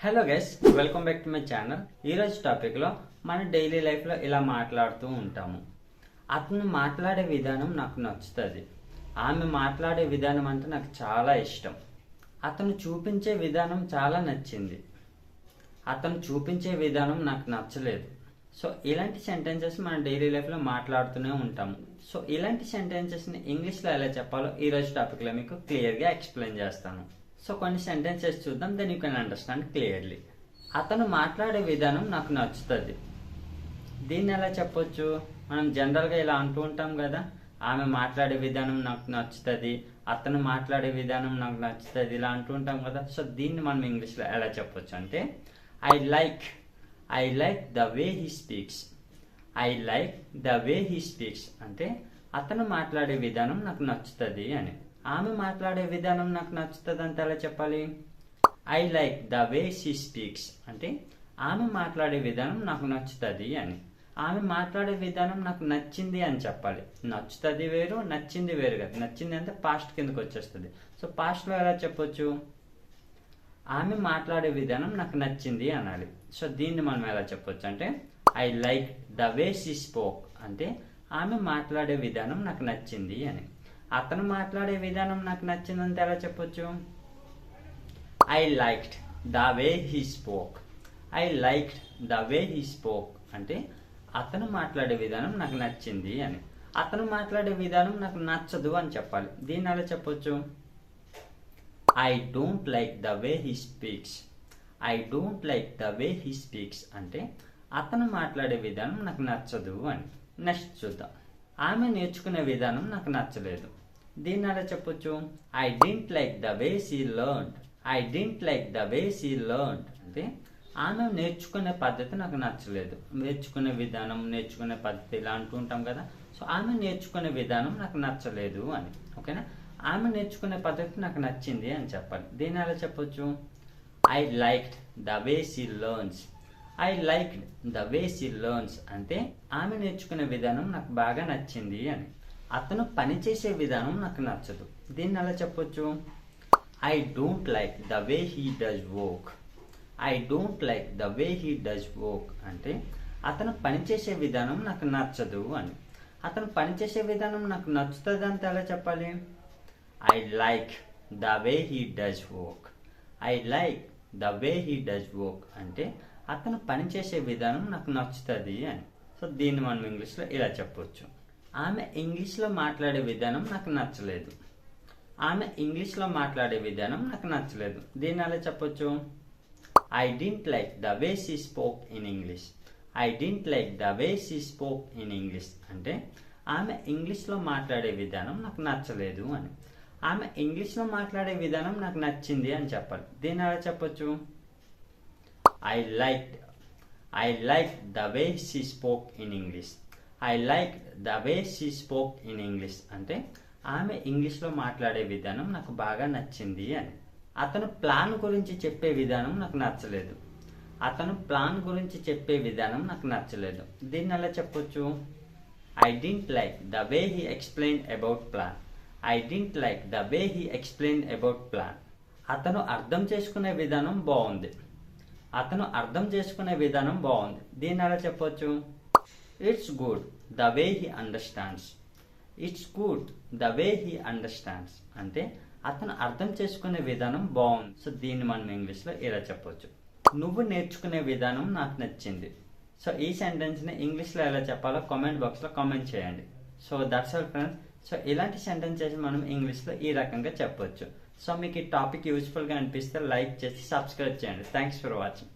Hello guys, welcome back to my channel. ఈరోజు టాపిక్లో మన డైలీ లైఫ్లో ఇలా మాట్లాడుతూ ఉంటాము. అతను మాట్లాడే విధానం నాకు నచ్చుతుంది, ఆమె మాట్లాడే విధానం అంటే నాకు చాలా ఇష్టం, అతను చూపించే విధానం చాలా నచ్చింది, అతను చూపించే విధానం నాకు నచ్చలేదు. సో ఇలాంటి సెంటెన్సెస్ మన డైలీ లైఫ్లో మాట్లాడుతూనే ఉంటాము. సో ఇలాంటి సెంటెన్సెస్ని ఇంగ్లీష్లో ఎలా చెప్పాలో ఈరోజు టాపిక్లో మీకు క్లియర్గా ఎక్స్ప్లెయిన్ చేస్తాను. సో కొన్ని సెంటెన్సెస్ చూద్దాం, then you can understand clearly. అతను మాట్లాడే విధానం నాకు నచ్చుతుంది. దీన్ని ఎలా చెప్పొచ్చు? మనం జనరల్గా ఇలా అంటూ ఉంటాం కదా, ఆమె మాట్లాడే విధానం నాకు నచ్చుతుంది, అతను మాట్లాడే విధానం నాకు నచ్చుతుంది, ఇలా అంటూ ఉంటాం కదా. సో దీన్ని మనం ఇంగ్లీష్లో ఎలా చెప్పొచ్చు అంటే I like the way he speaks. I like the way he speaks అంటే అతను మాట్లాడే విధానం నాకు నచ్చుతుంది అని. ఆమె మాట్లాడే విధానం నాకు నచ్చుతుంది అంటే ఎలా చెప్పాలి? I like the way she speaks అంటే ఆమె మాట్లాడే విధానం నాకు నచ్చుతుంది అని. ఆమె మాట్లాడే విధానం నాకు నచ్చింది అని చెప్పాలి. నచ్చుతుంది వేరు, నచ్చింది వేరు కదా. నచ్చింది అంటే పాస్ట్ కిందకి వచ్చేస్తుంది. సో పాస్ట్లో ఎలా చెప్పొచ్చు? ఆమె మాట్లాడే విధానం నాకు నచ్చింది అనాలి. సో దీన్ని మనం ఎలా చెప్పొచ్చు అంటే I like the way she spoke అంటే ఆమె మాట్లాడే విధానం నాకు నచ్చింది అని. అతను మాట్లాడే విధానం నాకు నచ్చిందంటే ఎలా చెప్పొచ్చు? I liked the way he spoke. I liked the way he spoke అంటే అతను మాట్లాడే విధానం నాకు నచ్చింది అని. అతను మాట్లాడే విధానం నాకు నచ్చదు అని చెప్పాలి. దీన్ని ఎలా చెప్పొచ్చు? I don't like the way he speaks. I don't like the way he speaks అంటే అతను మాట్లాడే విధానం నాకు నచ్చదు అని. నెక్స్ట్ చూద్దాం. ఆమె నేర్చుకునే విధానం నాకు నచ్చలేదు. దీన్ని ఎలా చెప్పొచ్చు? I didn't like the way she learned. I didn't like the way she learned అంటే ఆమె నేర్చుకునే పద్ధతి నాకు నచ్చలేదు. నేర్చుకునే విధానం, నేర్చుకునే పద్ధతి ఇలా అంటూ ఉంటాం కదా. సో ఆమె నేర్చుకునే విధానం నాకు నచ్చలేదు అని. ఓకేనా? ఆమె నేర్చుకునే పద్ధతి నాకు నచ్చింది అని చెప్పాలి. దీన్ని ఎలా చెప్పొచ్చు? I liked the way she learns. I liked the way she learns అంటే ఆమె నేర్చుకునే విధానం నాకు బాగా నచ్చింది అని. అతను పనిచేసే విధానం నాకు నచ్చదు. దీన్ని ఎలా చెప్పొచ్చు? I don't like the way he does work. I don't like the way he does work అంటే అతను పనిచేసే విధానం నాకు నచ్చదు అని. అతను పనిచేసే విధానం నాకు నచ్చుతుంది అంటే ఎలా చెప్పాలి? I like the way he does work. I like the way he does work అంటే అతను పనిచేసే విధానం నాకు నచ్చుతుంది అని. సో దీన్ని మనం ఇంగ్లీష్లో ఇలా చెప్పొచ్చు. ఆమె ఇంగ్లీష్లో మాట్లాడే విధానం నాకు నచ్చలేదు. ఆమె ఇంగ్లీష్లో మాట్లాడే విధానం నాకు నచ్చలేదు. దీన్ని ఎలా చెప్పొచ్చు? I didn't like the way she spoke in English. I didn't like the way she spoke in English అంటే ఆమె ఇంగ్లీష్లో మాట్లాడే విధానం నాకు నచ్చలేదు అని. ఆమె ఇంగ్లీష్లో మాట్లాడే విధానం నాకు నచ్చింది అని చెప్పాలి. దీన్ని ఎలా చెప్పొచ్చు? I like the way she spoke in English. I like the way she spoke in English అంటే ఆమె ఇంగ్లీష్లో మాట్లాడే విధానం నాకు బాగా నచ్చింది అని. అతను ప్లాన్ గురించి చెప్పే విధానం నాకు నచ్చలేదు. అతను ప్లాన్ గురించి చెప్పే విధానం నాకు నచ్చలేదు. దీన్ని ఎలా చెప్పొచ్చు? I didn't like the way he explain about plan. I didn't like the way he explain about plan. అతను అర్థం చేసుకునే విధానం బాగుంది. అతను అర్థం చేసుకునే విధానం బాగుంది. దీన్ని ఎలా చెప్పొచ్చు? It's good the way he understands. It's good the way he understands అంటే అతను అర్థం చేసుకునే విధానం బాగుంది. సో దీన్ని మనం ఇంగ్లీష్లో ఇలా చెప్పొచ్చు. నువ్వు నేర్చుకునే విధానం నాకు నచ్చింది. సో ఈ సెంటెన్స్ని ఇంగ్లీష్లో ఎలా చెప్పాలో కామెంట్ బాక్స్లో కామెంట్ చేయండి. So that's all friends. So ఇలాంటి సెంటెన్సెస్ మనం ఇంగ్లీష్లో ఈ రకంగా చెప్పొచ్చు. సో మీకు ఈ టాపిక్ యూస్ఫుల్గా అనిపిస్తే లైక్ చేసి సబ్స్క్రైబ్ చేయండి. Thanks for watching.